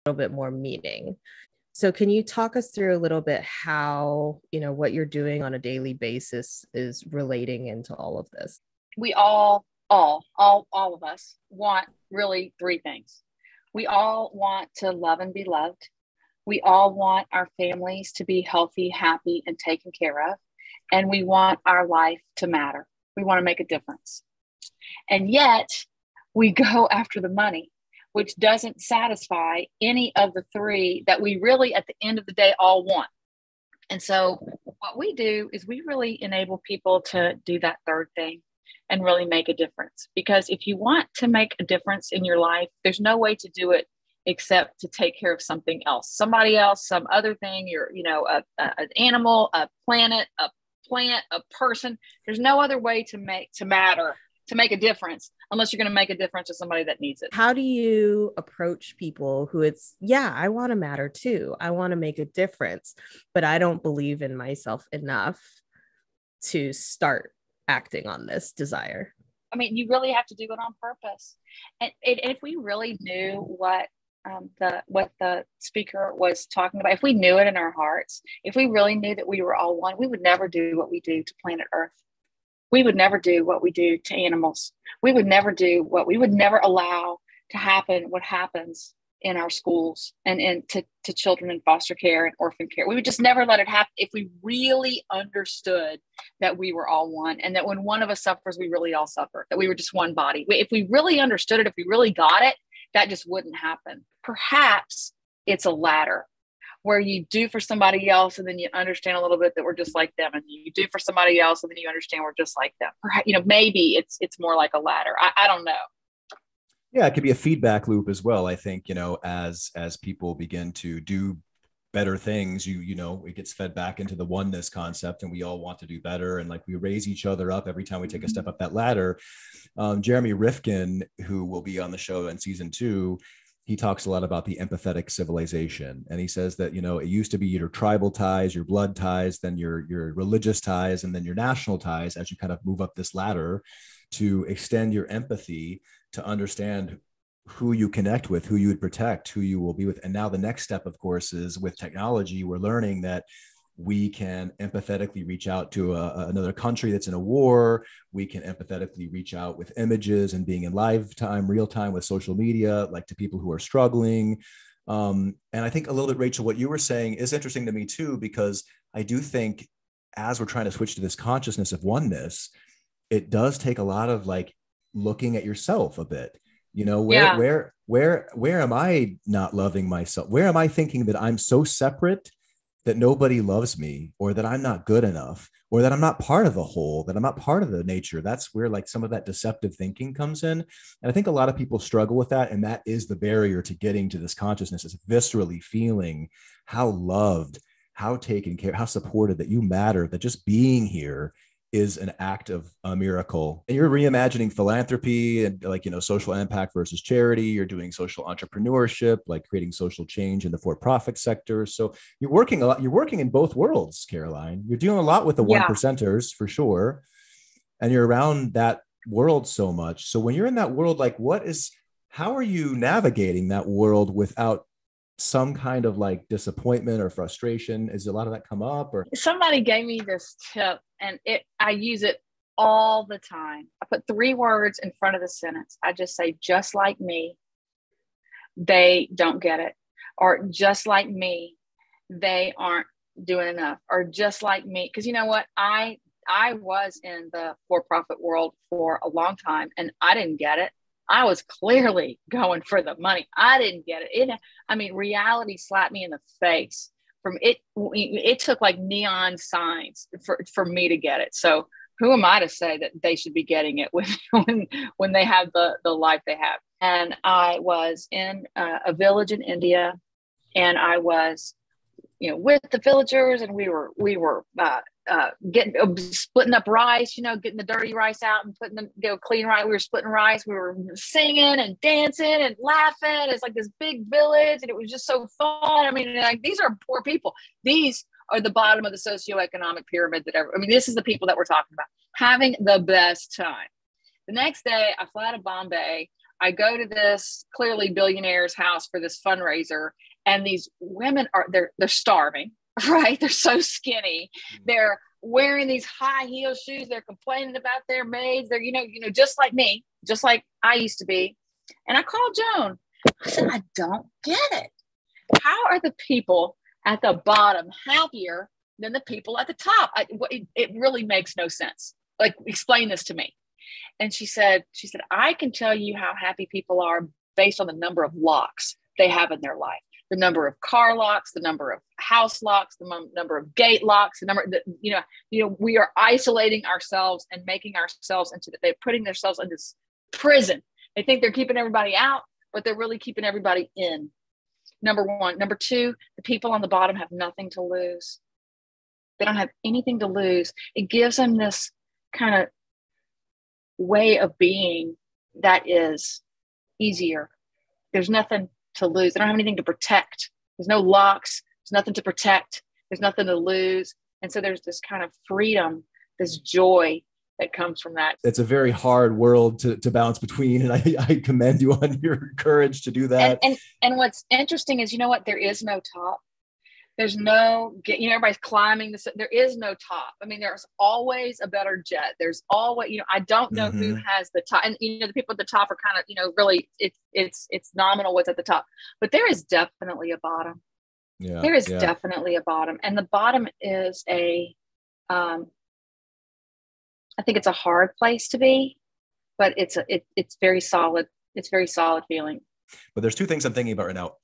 little bit more meaning. So can you talk us through a little bit how, what you're doing on a daily basis is relating into all of this? We all of us want really three things. We all want to love and be loved. We all want our families to be healthy, happy, and taken care of. And we want our life to matter. We want to make a difference. And yet we go after the money, which doesn't satisfy any of the three that we really, at the end of the day, all want. And so what we do is we really enable people to do that third thing and really make a difference. Because if you want to make a difference in your life, there's no way to do it except to take care of something else, somebody else, some other thing, an animal, a planet, a plant, a person. There's no other way to make a difference unless you're going to make a difference to somebody that needs it. How do you approach people who I want to matter too. I want to make a difference, but I don't believe in myself enough to start acting on this desire? I mean, you really have to do it on purpose. And if we really knew what the speaker was talking about, if we knew it in our hearts, if we really knew that we were all one, we would never do what we do to planet Earth. We would never do what we do to animals. We would never allow to happen what happens in our schools and to children in foster care and orphan care. We would just never let it happen if we really understood that we were all one, and that when one of us suffers, we really all suffer, that we were just one body. If we really understood it, if we really got it, that just wouldn't happen. Perhaps it's a ladder where you do for somebody else and then you understand a little bit that we're just like them, and you do for somebody else and then you understand we're just like them. Perhaps, maybe it's more like a ladder. I don't know. Yeah, it could be a feedback loop as well. I think, as people begin to do better things, it gets fed back into the oneness concept, and we all want to do better. And like we raise each other up every time we take a step up that ladder. Jeremy Rifkin, who will be on the show in season 2, he talks a lot about the empathetic civilization. And he says that, it used to be your tribal ties, your blood ties, then your religious ties, and then your national ties as you kind of move up this ladder to extend your empathy to understand who you connect with, who you would protect, who you will be with. And now the next step, of course, is with technology, we're learning that we can empathetically reach out to another country that's in a war. We can empathetically reach out with images and being in live time, real time with social media, like to people who are struggling. And I think a little bit, Rachel, what you were saying is interesting to me too, because I do think as we're trying to switch to this consciousness of oneness, it does take a lot of like looking at yourself a bit. Where am I not loving myself? Where am I thinking that I'm so separate that nobody loves me, or that I'm not good enough, or that I'm not part of the whole, that I'm not part of the nature? That's where like some of that deceptive thinking comes in. And I think a lot of people struggle with that. And that is the barrier to getting to this consciousness, is viscerally feeling how loved, how taken care, how supported, that you matter, that just being here is an act of a miracle. And you're reimagining philanthropy and social impact versus charity. You're doing social entrepreneurship, like creating social change in the for-profit sector. So you're working a lot. You're working in both worlds, Caroline. You're dealing a lot with the one percenters for sure. And you're around that world so much. So when you're in that world, how are you navigating that world without some kind of like disappointment or frustration? Is a lot of that come up? Or somebody gave me this tip, and I use it all the time. I put 3 words in front of the sentence. I just say, just like me, they don't get it. Or just like me, they aren't doing enough. Or just like me. Because you know what? I was in the for-profit world for a long time, and I didn't get it. I was clearly going for the money. I didn't get it. Reality slapped me in the face. It took like neon signs for me to get it. So who am I to say that they should be getting it when they have the life they have? And I was in a village in India, and I was, with the villagers, and we were splitting up rice, getting the dirty rice out and putting the clean rice. We were splitting rice. We were singing and dancing and laughing. It's like this big village, and it was just so fun. These are poor people. These are the bottom of the socioeconomic pyramid this is the people that we're talking about having the best time. The next day I fly to Bombay. I go to this clearly billionaire's house for this fundraiser, and these women they're starving, right? They're so skinny. They're wearing these high heel shoes. They're complaining about their maids. They're, just like me, just like I used to be. And I called Joan. I said, I don't get it. How are the people at the bottom happier than the people at the top? It really makes no sense. Like, explain this to me. And she said, I can tell you how happy people are based on the number of locks they have in their life, the number of car locks, the number of house locks, the number of gate locks, we are isolating ourselves and making ourselves they're putting themselves in this prison. They think they're keeping everybody out, but they're really keeping everybody in. Number one. Number two, the people on the bottom have nothing to lose. They don't have anything to lose. It gives them this kind of way of being that is easier. There's nothing to lose. They don't have anything to protect. There's no locks. There's nothing to protect. There's nothing to lose. And so there's this kind of freedom, this joy that comes from that. It's a very hard world to balance between, and I commend you on your courage to do that. And what's interesting is, there is no top. There's no, everybody's climbing this. There is no top. I mean, there's always a better jet. There's always, I don't know who has the top. And, the people at the top are kind of, really, it's nominal what's at the top. But there is definitely a bottom. Yeah, there is definitely a bottom. And the bottom is I think it's a hard place to be, but it's very solid. It's very solid feeling. But there's two things I'm thinking about right now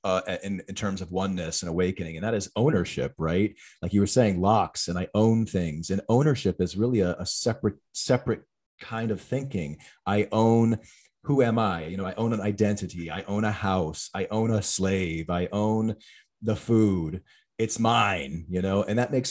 in terms of oneness and awakening, and that is ownership, right? Like you were saying, locks, and I own things, and ownership is really a separate kind of thinking. I own, who am I? I own an identity. I own a house. I own a slave. I own the food. It's mine, and that makes